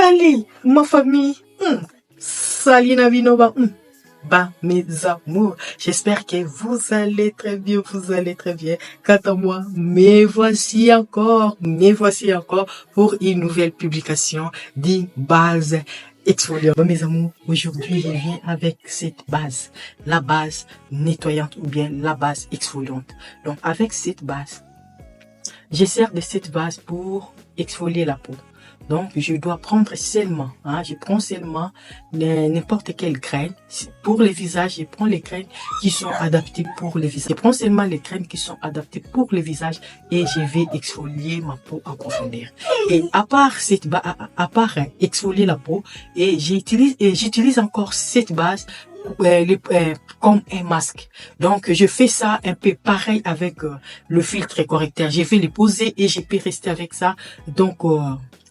Salut, ma famille. Salut, Navinova. Bah, mes amours, j'espère que vous allez très bien, Quant à moi, me voici encore pour une nouvelle publication des bases exfoliantes. Bah, mes amours, aujourd'hui, je viens avec cette base, la base nettoyante ou bien la base exfoliante. Donc, avec cette base, je sers de cette base pour exfolier la peau. Donc, je dois prendre seulement, je prends seulement n'importe quelle graine. Pour les visages, je prends les graines qui sont adaptées pour les visages. Je prends seulement les graines qui sont adaptées pour les visages et je vais exfolier ma peau en profondeur. Et à part exfolier la peau, et j'utilise encore cette base comme un masque. Donc, je fais ça un peu pareil avec le filtre correcteur. Je vais le poser et je peux rester avec ça. Donc,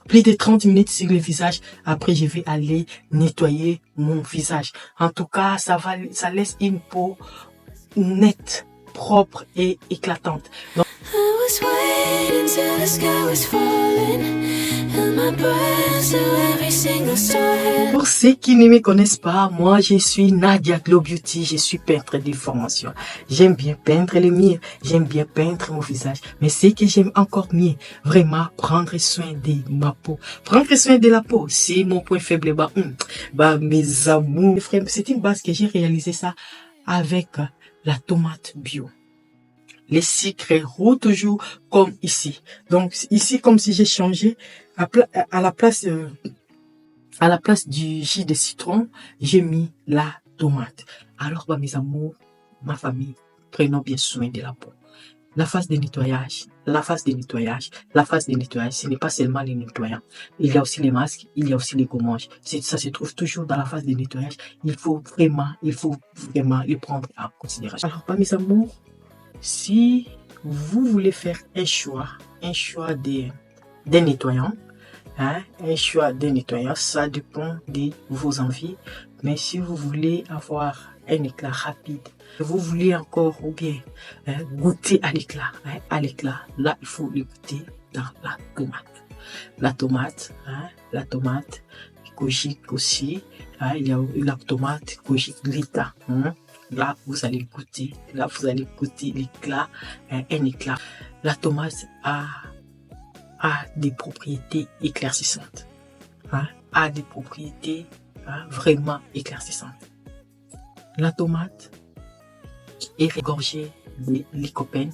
plus de 30 minutes sur le visage. Après, je vais aller nettoyer mon visage. En tout cas, ça laisse une peau nette, propre et éclatante. Donc, pour ceux qui ne me connaissent pas, moi je suis Nadia Glow Beauty, je suis peintre de formation. J'aime bien peindre les murs, j'aime bien peindre mon visage, mais ce que j'aime encore mieux, vraiment prendre soin de ma peau. Prendre soin de la peau, c'est mon point faible. Bah mes amours, c'est une base que j'ai réalisé ça avec la tomate bio. Les sucres roux toujours comme ici. Donc ici comme si j'ai changé à la place du jus de citron, j'ai mis la tomate. Alors bah mes amours, ma famille, prenons bien soin de la peau. La phase de nettoyage, ce n'est pas seulement les nettoyants. Il y a aussi les masques, il y a aussi les gommages. Ça se trouve toujours dans la phase de nettoyage. Il faut vraiment les prendre en considération. Alors bah mes amours, si vous voulez faire un choix des nettoyants, ça dépend de vos envies. Mais si vous voulez avoir un éclat rapide, vous voulez encore ou bien goûter à l'éclat, là il faut le goûter dans la tomate. La tomate Kojic aussi, il y a la tomate Kojic Grita. Là, vous allez goûter l'éclat, un éclat. La tomate a des propriétés éclaircissantes, a des propriétés vraiment éclaircissantes. La tomate est regorgée de lycopène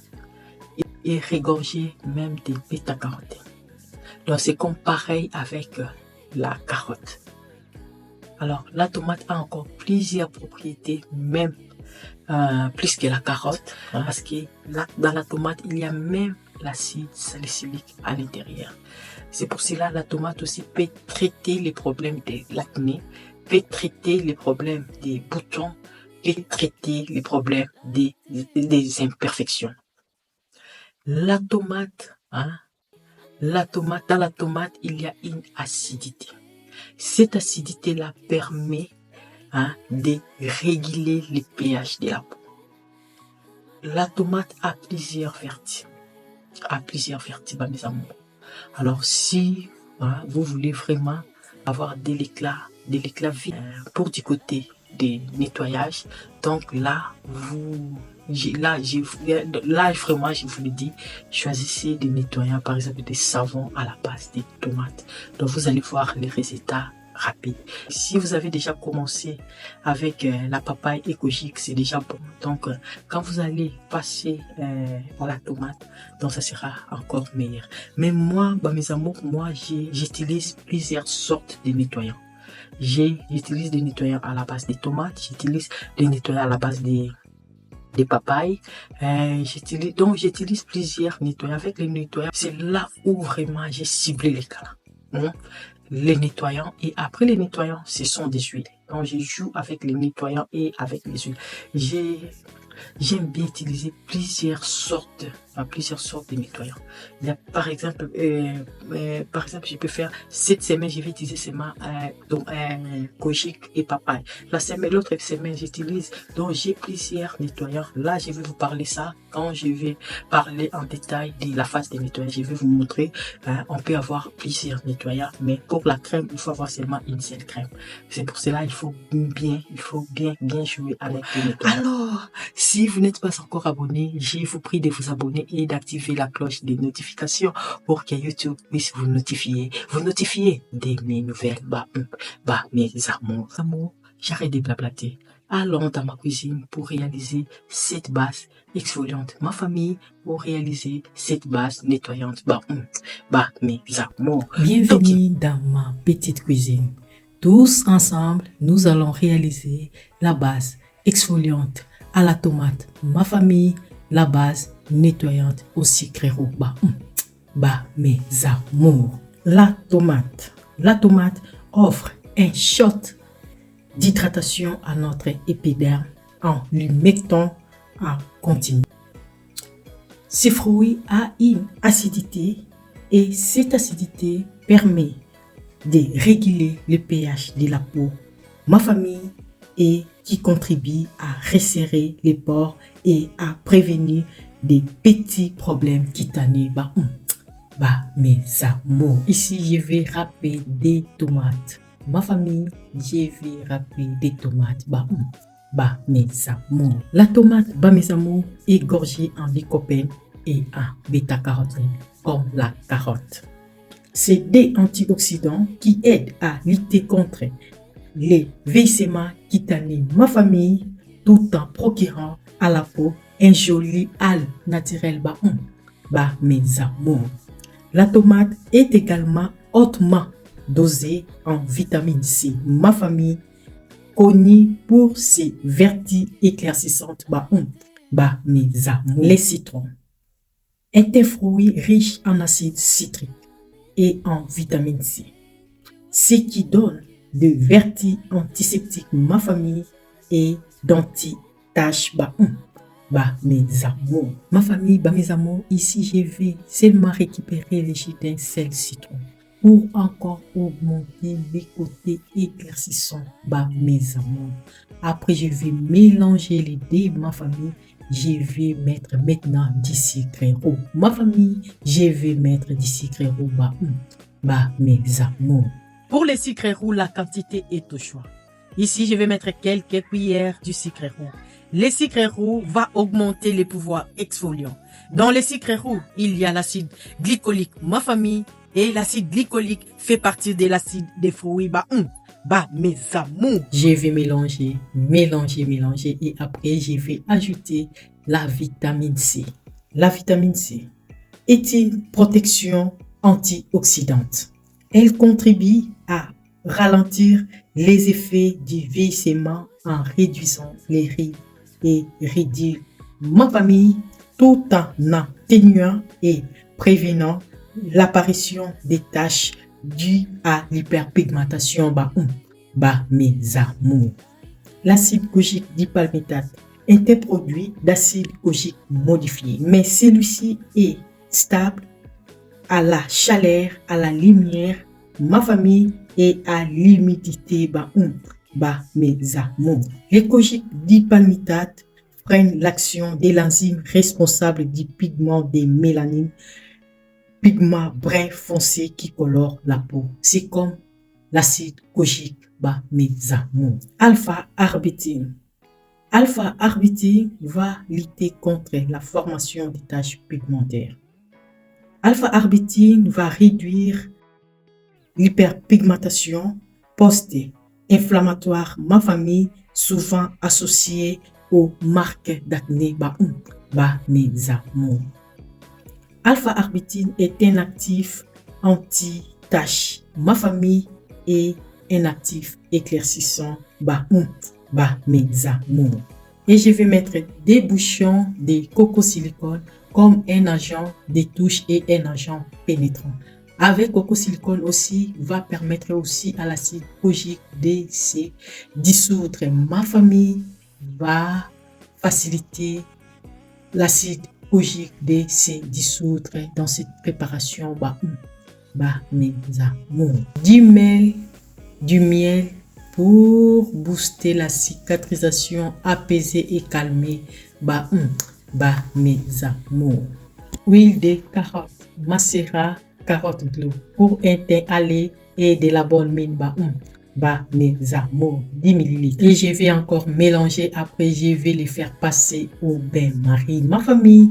et regorgée même de bêta-carotène. Donc c'est comme pareil avec la carotte. Alors la tomate a encore plusieurs propriétés, même plus que la carotte, parce que dans la tomate il y a même l'acide salicylique à l'intérieur. C'est pour cela la tomate aussi peut traiter les problèmes de l'acné, peut traiter les problèmes des boutons, peut traiter les problèmes des imperfections. La tomate, dans la tomate, il y a une acidité. Cette acidité-là permet de réguler le pH de la peau. La tomate a plusieurs vertus. Mes amours. Alors si vous voulez vraiment avoir de l'éclat vif pour du côté des nettoyages, donc là vraiment je vous le dis, choisissez des nettoyants, par exemple des savons à la base des tomates. Donc vous allez voir les résultats rapide. Si vous avez déjà commencé avec la papaye écologique, c'est déjà bon. Donc, quand vous allez passer à la tomate, donc ça sera encore meilleur. Mais moi, mes amours, j'utilise plusieurs sortes de nettoyants. J'utilise des nettoyants à la base des tomates, j'utilise des nettoyants à la base des papayes. J'utilise plusieurs nettoyants. Avec les nettoyants, c'est là où vraiment j'ai ciblé les cas. Les nettoyants, et après les nettoyants, ce sont des huiles. Donc je joue avec les nettoyants et avec les huiles. j'aime bien utiliser plusieurs sortes de nettoyants. Il y a, par exemple, je peux faire cette semaine, je vais utiliser seulement kojic et papaye. L'autre semaine, j'utilise, donc j'ai plusieurs nettoyants. Là, je vais vous parler ça quand je vais parler en détail de la phase des nettoyants. Je vais vous montrer, on peut avoir plusieurs nettoyants, mais pour la crème, il faut avoir seulement une seule crème. C'est pour cela, il faut bien jouer avec les nettoyants. Alors, si vous n'êtes pas encore abonné, je vous prie de vous abonner et d'activer la cloche des notifications pour que YouTube puisse vous notifier de mes nouvelles. Mes amours, j'arrête de blablater. Allons dans ma cuisine pour réaliser cette base exfoliante. Ma famille pour réaliser cette base nettoyante. Mes amours. Bienvenue dans ma petite cuisine. Tous ensemble, nous allons réaliser la base exfoliante à la tomate. Ma famille, la base nettoyante au sucre roux. Mes amours. La tomate offre un shot d'hydratation à notre épiderme en lui mettant en continu. Ce fruit a une acidité et cette acidité permet de réguler le pH de la peau. Ma famille et qui contribue à resserrer les pores et à prévenir des petits problèmes cutanés. Mes amours. Ici, je vais râper des tomates. Ma famille, je vais râper des tomates. Mes amours. La tomate, mes amours, est gorgée en lycopène et en bêta-carotène, comme la carotte. C'est des antioxydants qui aident à lutter contre les vieillissements cutanés. Ma famille, tout en procurant à la peau un joli halo naturel. Mes amours. La tomate est également hautement dosée en vitamine C. Ma famille, connue pour ses vertus éclaircissantes. Mes amours. Les citrons est un fruit riche en acide citrique et en vitamine C, ce qui donne de vertus antiseptiques. Ma famille et d'anti-taches. Mes amours. Ma famille, mes amours, ici je vais seulement récupérer les jus d'un seul citron pour encore augmenter les côtés éclaircissants. Mes amours. Après, je vais mélanger les deux. Ma famille, je vais mettre maintenant du sucre roux. Ma famille, je vais mettre du sucre roux. Mes amours. Pour les sucres roux, la quantité est au choix. Ici, je vais mettre quelques cuillères du sucre roux. Le sucre roux va augmenter les pouvoirs exfoliants. Dans le sucre roux, il y a l'acide glycolique. Ma famille, et l'acide glycolique fait partie de l'acide des fruits. Mes amours. Je vais mélanger et après je vais ajouter la vitamine C. La vitamine C est une protection antioxydante. Elle contribue à ralentir les effets du vieillissement en réduisant les rides et réduire ma famille tout en atténuant et prévenant l'apparition des taches dues à l'hyperpigmentation. Mes amours. L'acide kojic dipalmitate est un produit d'acide kojic modifié, mais celui-ci est stable à la chaleur, à la lumière, ma famille, et à l'humidité. Mes amours. Les kojic dipalmitate prennent l'action de l'enzyme responsable du pigment des mélanines, pigment brun foncé qui colore la peau. C'est comme l'acide kojic. Mes amours. Alpha-arbutin. Alpha-arbutin va lutter contre la formation des taches pigmentaires. Alpha-arbutin va réduire l'hyperpigmentation post-inflammatoire. Ma famille, souvent associée aux marques d'acné. Mes amours. Alpha-arbutin est un actif anti-tache. Ma famille est un actif éclaircissant. Mes amours. Et je vais mettre des bouchons de coco-silicone comme un agent de touche et un agent pénétrant. Avec coco-silicone aussi, va permettre aussi à l'acide kojic de se dissoudre. Ma famille va faciliter l'acide ogique de se dissoudre dans cette préparation. Mes amours. Du miel pour booster la cicatrisation, apaiser et calmer. Mes amours. Huile de carotte, macérat, carotte glue pour un teint allé et de la bonne mine. Mes amours, 10 ml. Et je vais encore mélanger. Après, je vais les faire passer au bain-marie. Ma famille,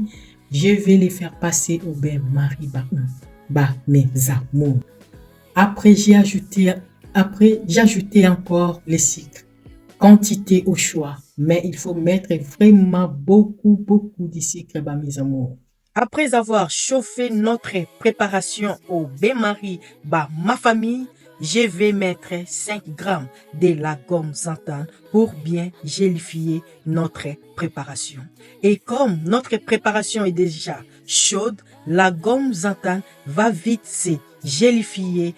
je vais les faire passer au bain-marie. Mes amours. Après, j'ai ajouté encore le sucre. Quantité au choix. Mais il faut mettre vraiment beaucoup de sucre, mes amours. Après avoir chauffé notre préparation au bain-marie, ma famille, je vais mettre 5 grammes de la gomme xanthane pour bien gélifier notre préparation. Et comme notre préparation est déjà chaude, la gomme xanthane va vite se gélifier.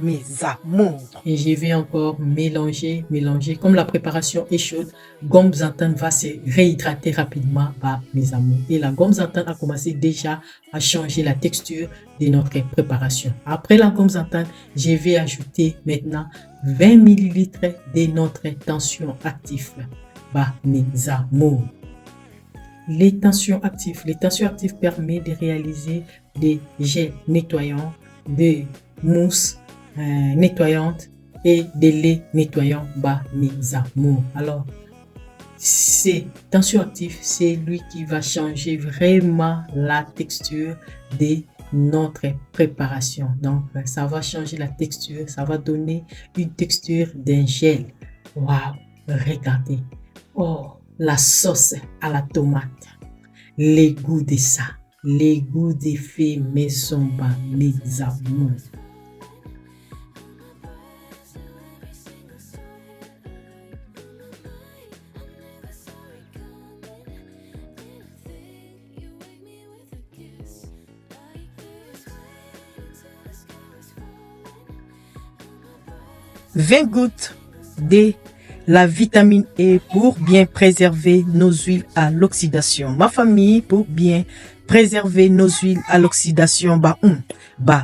Mes amours. Et je vais encore mélanger. Comme la préparation est chaude, gomme xanthane va se réhydrater rapidement. Mes amours. Et la gomme xanthane a commencé déjà à changer la texture de notre préparation. Après la gomme xanthane, je vais ajouter maintenant 20 ml de notre tension actif. Mes amours. Les tensions actifs permettent de réaliser des gels nettoyants, des mousse nettoyante et de lait nettoyant. Mes amours. Alors, c'est tension actif, c'est lui qui va changer vraiment la texture de notre préparation. Donc, ça va changer la texture, ça va donner une texture d'un gel. Waouh, regardez. Oh, la sauce à la tomate. Les goûts de ça. Les goûts des faits maison. Mes amours. « 20 gouttes de la vitamine E pour bien préserver nos huiles à l'oxydation. » Ma famille, pour bien préserver nos huiles à l'oxydation.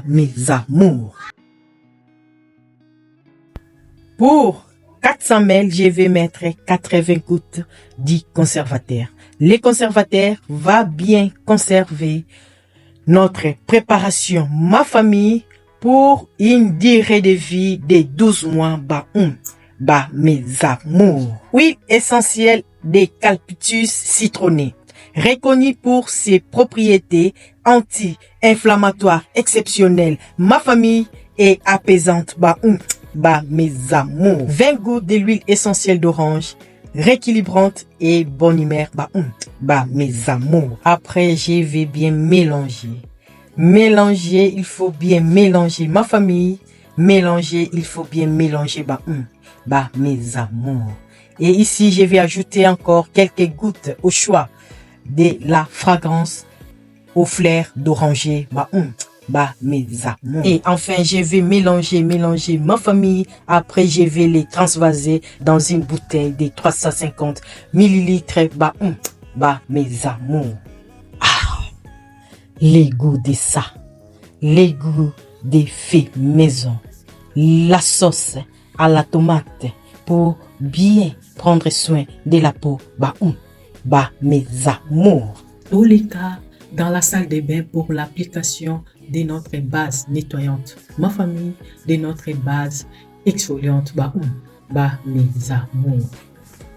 Mes amours. Pour 400 ml, je vais mettre 80 gouttes de conservateur. Les conservateurs va bien conserver notre préparation. Ma famille, pour une durée de vie de 12 mois. Mes amours. Huile essentielle d'eucalyptus citronné, reconnue pour ses propriétés anti-inflammatoires exceptionnelles. Ma famille est apaisante. Mes amours. 20 gouttes de l'huile essentielle d'orange, rééquilibrante et bonne humeur. Mes amours. Après, je vais bien mélanger. Il faut bien mélanger. Ma famille, mélanger, il faut bien mélanger. Mes amours. Et ici, je vais ajouter encore quelques gouttes au choix de la fragrance aux fleurs d'oranger. Mes amours. Et enfin, je vais mélanger ma famille. Après, je vais les transvaser dans une bouteille de 350 ml. Mes amours. Les goûts de ça, les goûts des faits maison, la sauce à la tomate pour bien prendre soin de la peau. Mes amours. Tous les cas, dans la salle de bain pour l'application de notre base nettoyante. Ma famille, de notre base exfoliante. Mes amours.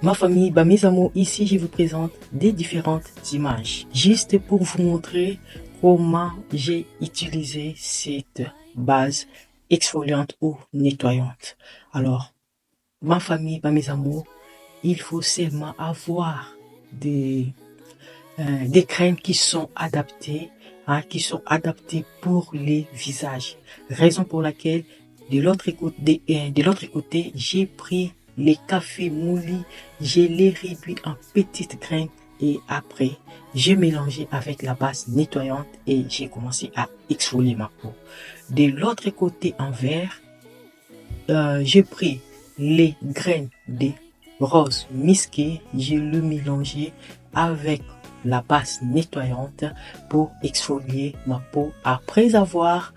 Ma famille, mes amours, ici je vous présente des différentes images. Juste pour vous montrer comment j'ai utilisé cette base exfoliante ou nettoyante. Alors, ma famille, mes amours, il faut seulement avoir des crèmes qui sont adaptées, pour les visages. Raison pour laquelle, de l'autre côté, j'ai pris les cafés moulus, je les réduis en petites graines. Et après, j'ai mélangé avec la base nettoyante et j'ai commencé à exfolier ma peau. De l'autre côté en vert, j'ai pris les graines de rose musqué, je le mélangeais avec la base nettoyante pour exfolier ma peau après avoir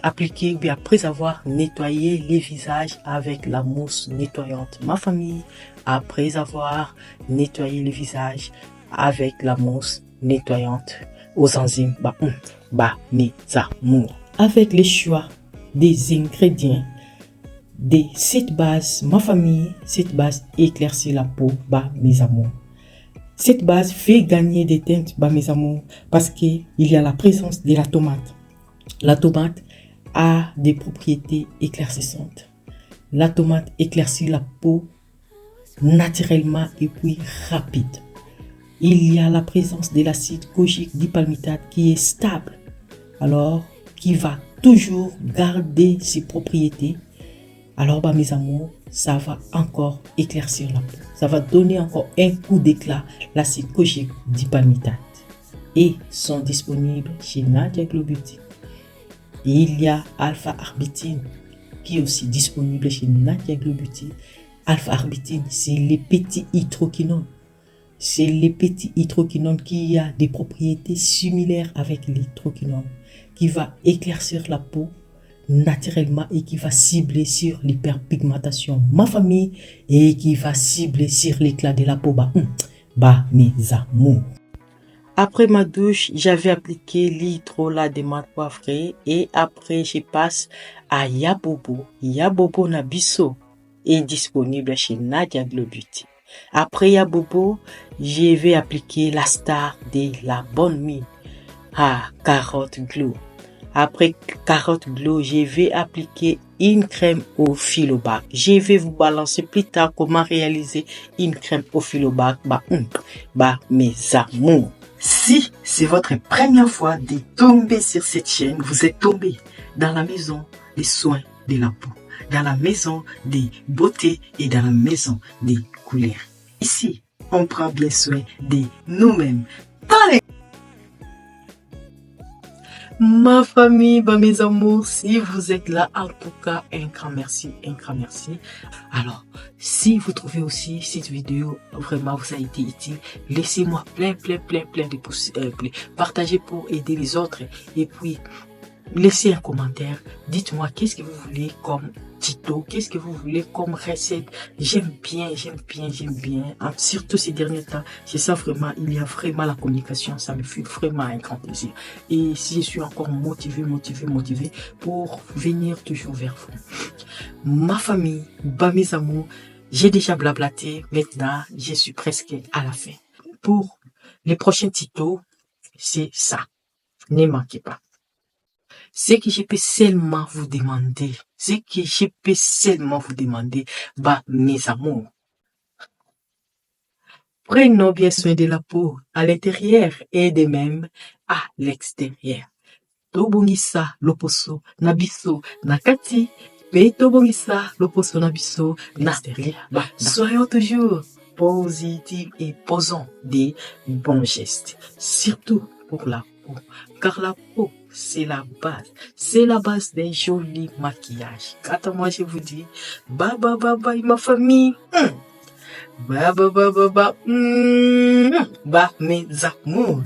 appliqué ou bien après avoir nettoyé les visages avec la mousse nettoyante. Ma famille, après avoir nettoyé les visages avec la mousse nettoyante aux enzymes, mes amours. Avec les choix des ingrédients de cette base, ma famille, cette base éclaircit la peau, mes amours. Cette base fait gagner des teintes, mes amours, parce qu'il y a la présence de la tomate. La tomate a des propriétés éclaircissantes. La tomate éclaircit la peau naturellement et puis rapide. Il y a la présence de l'acide kojique dipalmitate qui est stable, alors qui va toujours garder ses propriétés. Alors, mes amours, ça va encore éclaircir la peau. Ça va donner encore un coup d'éclat, l'acide kojique dipalmitate. Et sont disponibles chez Nadia Glow Beauty. Et il y a alpha-arbitine qui est aussi disponible chez Nadia Glow Beauty. Alpha-arbitine, c'est les petits hydroquinones. C'est les petits hydroquinones qui a des propriétés similaires avec l'hydroquinone, qui va éclaircir la peau naturellement et qui va cibler sur l'hyperpigmentation, ma famille, et qui va cibler sur l'éclat de la peau, mes amours. Après ma douche, j'avais appliqué l'hydrolat de menthe poivrée et après je passe à Yabobo. Yabobo Nabiso est disponible chez Nadia Glow Beauty. Après Yabobo, je vais appliquer la star de la bonne mine, Carotte Glow. Après Carotte Glow, je vais appliquer une crème au Philobac. Je vais vous balancer plus tard comment réaliser une crème au Philobac, mes amours. Si c'est votre première fois de tomber sur cette chaîne, vous êtes tombé dans la maison des soins de la peau, dans la maison des beautés et dans la maison des couleurs. Ici, on prend bien soin de nous-mêmes. Ma famille, mes amours, si vous êtes là, en tout cas, un grand merci, un grand merci. Alors, si vous trouvez aussi cette vidéo vraiment vous a été utile, laissez-moi plein de pouces bleus. Partagez pour aider les autres et puis laissez un commentaire. Dites-moi qu'est-ce que vous voulez comme tuto, qu'est-ce que vous voulez comme recette. J'aime bien. Surtout ces derniers temps, c'est ça vraiment, il y a vraiment la communication, ça me fait vraiment un grand plaisir. Et si je suis encore motivé pour venir toujours vers vous. Ma famille, mes amours, j'ai déjà blablaté, maintenant je suis presque à la fin. Pour les prochains tutos, c'est ça. Ne manquez pas. Ce que je peux seulement vous demander, mes amours, prenons bien soin de la peau à l'intérieur et de même à l'extérieur. Tobongisa loposo nabiso nakati, mais tobongisa loposo nabiso l'extérieur. Soyons toujours positifs et posons des bons gestes, surtout pour la peau, car la peau, c'est la base d'un joli maquillage. Quand moi je vous dis, bye ma famille, mes amours,